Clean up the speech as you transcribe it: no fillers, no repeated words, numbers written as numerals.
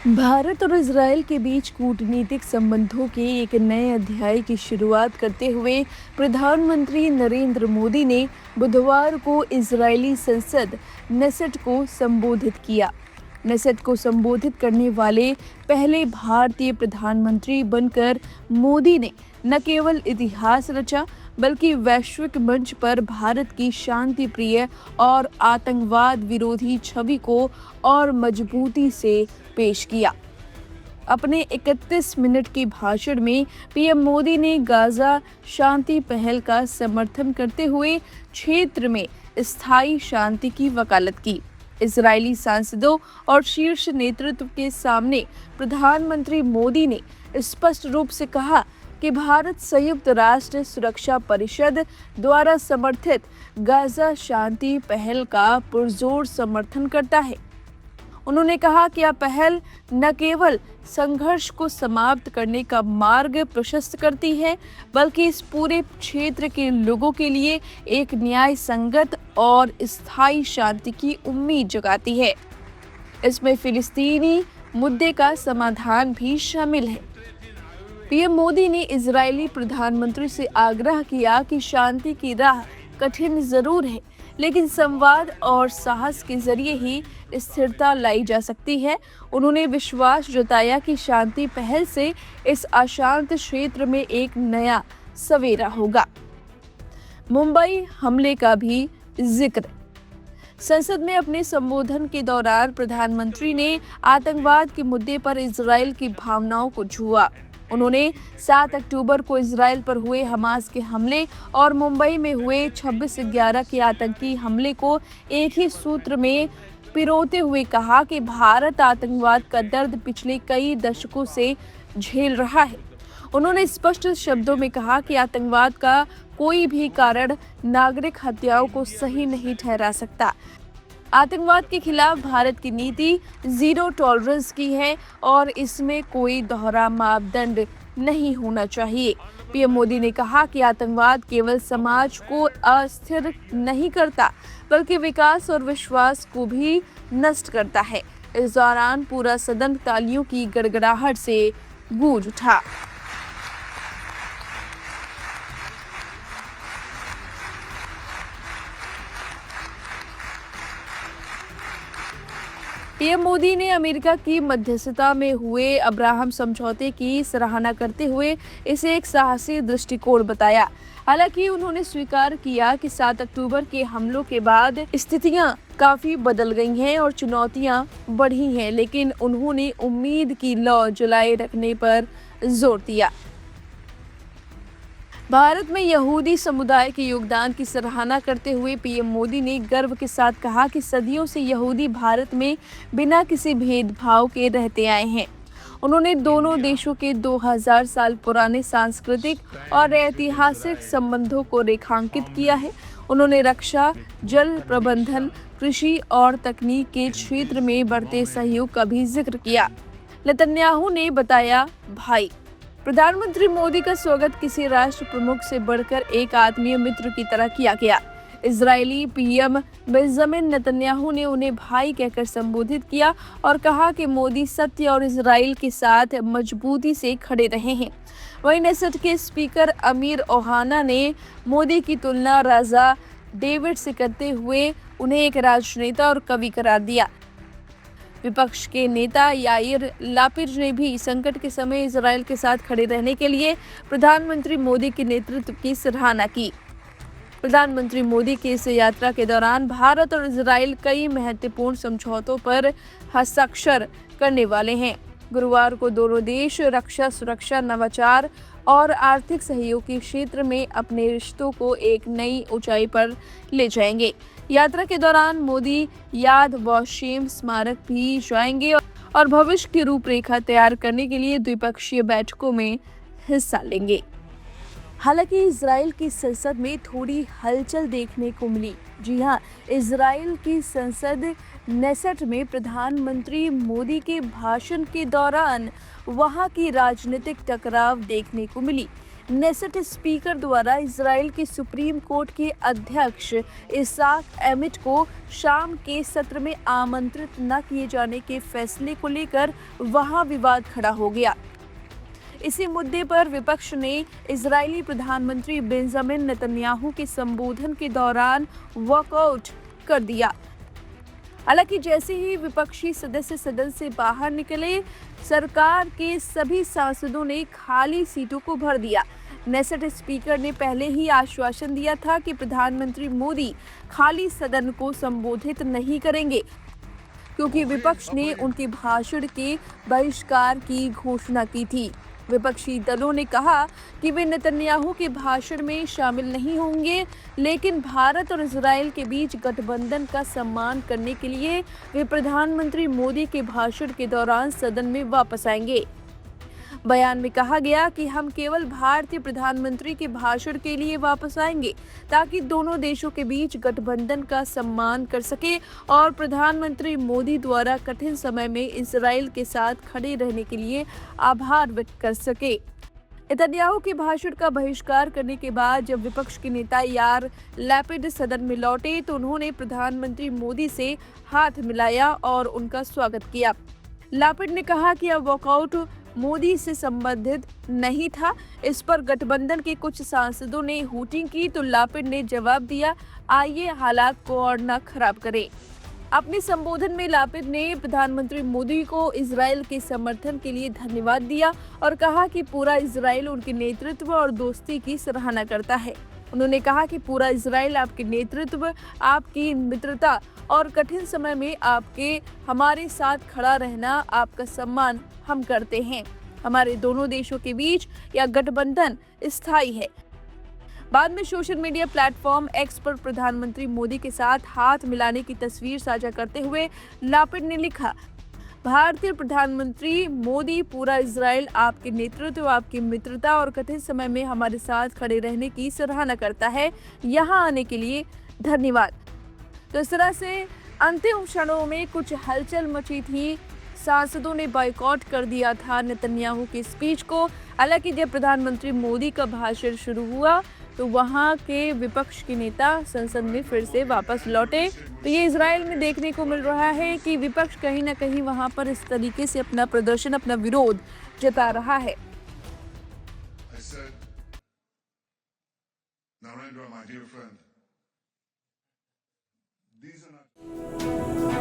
भारत और इजरायल के बीच कूटनीतिक संबंधों के एक नए अध्याय की शुरुआत करते हुए प्रधानमंत्री नरेंद्र मोदी ने बुधवार को इजरायली संसद नेसेट को संबोधित किया। नेसेट को संबोधित करने वाले पहले भारतीय प्रधानमंत्री बनकर मोदी ने न केवल इतिहास रचा बल्कि वैश्विक मंच पर भारत की शांति प्रिय और आतंकवाद विरोधी छवि को और मजबूती से पेश किया। अपने 31 मिनट के भाषण में पीएम मोदी ने गाजा शांति पहल का समर्थन करते हुए क्षेत्र में स्थायी शांति की वकालत की। इजरायली सांसदों और शीर्ष नेतृत्व के सामने प्रधानमंत्री मोदी ने स्पष्ट रूप से कहा कि भारत संयुक्त राष्ट्र सुरक्षा परिषद द्वारा समर्थित गाजा शांति पहल का पुरजोर समर्थन करता है। उन्होंने कहा कि यह पहल न केवल संघर्ष को समाप्त करने का मार्ग प्रशस्त करती है बल्कि इस पूरे क्षेत्र के लोगों के लिए एक न्याय संगत और स्थायी शांति की उम्मीद जगाती है। इसमें फिलिस्तीनी मुद्दे का समाधान भी शामिल है। पीएम मोदी ने इजरायली प्रधानमंत्री से आग्रह किया कि शांति की राह कठिन जरूर है लेकिन संवाद और साहस के जरिए ही स्थिरता लाई जा सकती है। उन्होंने विश्वास जताया कि शांति पहल से इस अशांत क्षेत्र में एक नया सवेरा होगा। मुंबई हमले का भी जिक्र। संसद में अपने संबोधन के दौरान प्रधानमंत्री ने आतंकवाद के मुद्दे पर इजरायल की भावनाओं को छुआ। उन्होंने 7 अक्टूबर को इजरायल पर हुए हमास के हमले और मुंबई में हुए 26/11 के आतंकी हमले को एक ही सूत्र में पिरोते हुए कहा कि भारत आतंकवाद का दर्द पिछले कई दशकों से झेल रहा है। उन्होंने स्पष्ट शब्दों में कहा कि आतंकवाद का कोई भी कारण नागरिक हत्याओं को सही नहीं ठहरा सकता। आतंकवाद के खिलाफ भारत की नीति जीरो टॉलरेंस की है और इसमें कोई दोहरा मापदंड नहीं होना चाहिए। पीएम मोदी ने कहा कि आतंकवाद केवल समाज को अस्थिर नहीं करता बल्कि विकास और विश्वास को भी नष्ट करता है। इस दौरान पूरा सदन तालियों की गड़गड़ाहट से गूंज उठा। पीएम मोदी ने अमेरिका की मध्यस्थता में हुए अब्राहम समझौते की सराहना करते हुए इसे एक साहसी दृष्टिकोण बताया। हालांकि उन्होंने स्वीकार किया कि 7 अक्टूबर के हमलों के बाद स्थितियां काफी बदल गई हैं और चुनौतियां बढ़ी हैं, लेकिन उन्होंने उम्मीद की लौ जलाए रखने पर जोर दिया। भारत में यहूदी समुदाय के योगदान की सराहना करते हुए पीएम मोदी ने गर्व के साथ कहा कि सदियों से यहूदी भारत में बिना किसी भेदभाव के रहते आए हैं। उन्होंने दोनों देशों के 2000 साल पुराने सांस्कृतिक और ऐतिहासिक संबंधों को रेखांकित किया है। उन्होंने रक्षा, जल प्रबंधन, कृषि और तकनीक के क्षेत्र में बढ़ते सहयोग का भी जिक्र किया। नेतन्याहू ने बताया, भाई प्रधानमंत्री मोदी का स्वागत किसी राष्ट्र प्रमुख से बढ़कर एक आत्मीय मित्र की तरह किया गया। इजरायली पीएम बेंजामिन नेतन्याहू ने उन्हें भाई कहकर संबोधित किया और कहा कि मोदी सत्य और इजरायल के साथ मजबूती से खड़े रहे हैं। वहीं नेसेट के स्पीकर अमीर ओहाना ने मोदी की तुलना राजा डेविड से करते हुए उन्हें एक राजनेता और कवि करार दिया। विपक्ष के नेता याइर लापिड ने भी संकट के समय इजरायल के साथ खड़े रहने के लिए प्रधानमंत्री मोदी के नेतृत्व की सराहना की। प्रधानमंत्री मोदी की इस यात्रा के दौरान भारत और इजरायल कई महत्वपूर्ण समझौतों पर हस्ताक्षर करने वाले हैं। गुरुवार को दोनों देश रक्षा, सुरक्षा, नवाचार और आर्थिक सहयोग के क्षेत्र में अपने रिश्तों को एक नई ऊंचाई पर ले जाएंगे। यात्रा के दौरान मोदी याद वॉशेम स्मारक भी जाएंगे और भविष्य की रूपरेखा तैयार करने के लिए द्विपक्षीय बैठकों में हिस्सा लेंगे। हालांकि इजरायल की संसद में थोड़ी हलचल देखने को मिली। जी हाँ, इजरायल की संसद नेसेट में प्रधानमंत्री मोदी के भाषण के दौरान वहां की राजनीतिक टकराव देखने को मिली। नेसेट स्पीकर द्वारा इजराइल के सुप्रीम कोर्ट के अध्यक्ष इसाक एमिट को शाम के सत्र में आमंत्रित न किए जाने के फैसले को लेकर वहां विवाद खड़ा हो गया। इसी मुद्दे पर विपक्ष ने इजरायली प्रधानमंत्री बेंजामिन नेतन्याहू के संबोधन के दौरान वॉकआउट कर दिया। हालांकि जैसे ही विपक्षी सदस्य सदन से बाहर निकले, सरकार के सभी सांसदों ने खाली सीटों को भर दिया। नेसेट स्पीकर ने पहले ही आश्वासन दिया था कि प्रधानमंत्री मोदी खाली सदन को संबोधित नहीं करेंगे, क्योंकि विपक्ष ने उनके भाषण के बहिष्कार की घोषणा की थी। विपक्षी दलों ने कहा कि वे नेतन्याहू के भाषण में शामिल नहीं होंगे, लेकिन भारत और इजराइल के बीच गठबंधन का सम्मान करने के लिए वे प्रधानमंत्री मोदी के भाषण के दौरान सदन में वापस आएंगे। बयान में कहा गया कि हम केवल भारतीय प्रधानमंत्री के भाषण के लिए वापस आएंगे, ताकि दोनों देशों के बीच गठबंधन का सम्मान कर सके और प्रधानमंत्री मोदी द्वारा कठिन समय में इजराइल के साथ खड़े रहने के लिए आभार व्यक्त कर सके। नेतन्याहू के भाषण का बहिष्कार करने के बाद जब विपक्ष के नेता यार लैपिड सदन में लौटे तो उन्होंने प्रधानमंत्री मोदी से हाथ मिलाया और उनका स्वागत किया। लैपिड ने कहा कि अब वॉकआउट मोदी से संबंधित नहीं था। इस पर गठबंधन के कुछ सांसदों ने हूटिंग की तो लैपिड ने जवाब दिया, आइए हालात को और न खराब करें। अपने संबोधन में लैपिड ने प्रधानमंत्री मोदी को इजराइल के समर्थन के लिए धन्यवाद दिया और कहा कि पूरा इजराइल उनके नेतृत्व और दोस्ती की सराहना करता है। उन्होंने कहा कि पूरा इजराइल आपके नेतृत्व, आपकी मित्रता और कठिन समय में हमारे साथ खड़ा रहना, आपका सम्मान हम करते हैं। हमारे दोनों देशों के बीच यह गठबंधन स्थायी है। बाद में सोशल मीडिया प्लेटफॉर्म एक्स पर प्रधानमंत्री मोदी के साथ हाथ मिलाने की तस्वीर साझा करते हुए लैपिड ने लिखा, भारतीय प्रधानमंत्री मोदी, पूरा इजराइल आपके नेतृत्व, आपकी मित्रता और कठिन समय में हमारे साथ खड़े रहने की सराहना करता है। यहाँ आने के लिए धन्यवाद। तो इस तरह से अंतिम क्षणों में कुछ हलचल मची थी। सांसदों ने बॉयकॉट कर दिया था नेतन्याहू की स्पीच को। हालांकि जब प्रधानमंत्री मोदी का भाषण शुरू हुआ तो वहां के विपक्ष के नेता संसद में फिर से वापस लौटे। तो ये इजराइल में देखने को मिल रहा है कि विपक्ष कहीं ना कहीं वहां पर इस तरीके से अपना प्रदर्शन, अपना विरोध जता रहा है। Narendra, my dear friend, these are not